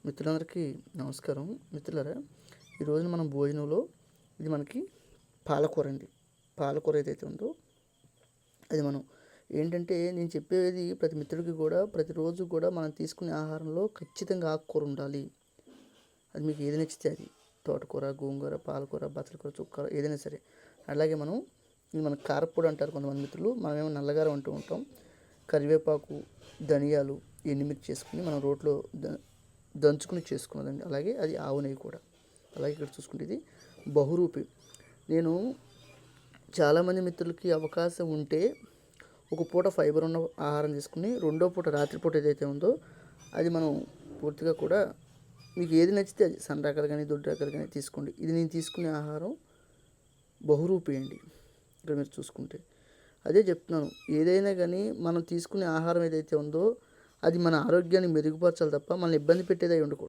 మిత్రులందరికీ నమస్కారం. మిత్రులారా, ఈరోజు మనం భోజనంలో ఇది మనకి పాలకూర అండి. పాలకూర ఏదైతే ఉందో అది మనం ఏంటంటే, నేను చెప్పేది ప్రతి మిత్రుడికి కూడా ప్రతిరోజు కూడా మనం తీసుకునే ఆహారంలో ఖచ్చితంగా ఆకుకూర ఉండాలి. అది మీకు ఏది నచ్చితే అది, తోటకూర, గోంగూర, పాలకూర, బచ్చలకూర, చుక్కకూర ఏదైనా సరే. అలాగే ఇది మన కారప్పొడి అంటారు కొంతమంది మిత్రులు, మనమేమో నల్లగారం అంటూ ఉంటాం. కరివేపాకు, ధనియాలు, ఎండుమిర్చి చేసుకుని మనం రోట్లో దంచుకుని చేసుకున్నదండి. అలాగే అది ఆవు నెయ్యి కూడా. అలాగే ఇక్కడ చూసుకుంటే ఇది బహురూపి. నేను చాలామంది మిత్రులకి అవకాశం ఉంటే ఒక పూట ఫైబర్ ఉన్న ఆహారం తీసుకుని రెండో పూట రాత్రిపూట ఏదైతే ఉందో అది మనం పూర్తిగా కూడా మీకు ఏది నచ్చితే అది సన్న రకాలు కానీ దొడ్డు రకాలు కానీ తీసుకోండి. ఇది నేను తీసుకునే ఆహారం బహురూపి అండి. ఇక్కడ మీరు చూసుకుంటే అదే చెప్తున్నాను, ఏదైనా కానీ మనం తీసుకునే ఆహారం ఏదైతే ఉందో అది మన ఆరోగ్యాన్ని మెరుగుపరచాలి తప్ప మనల్ని ఇబ్బంది పెట్టేది ఉండకూడదు.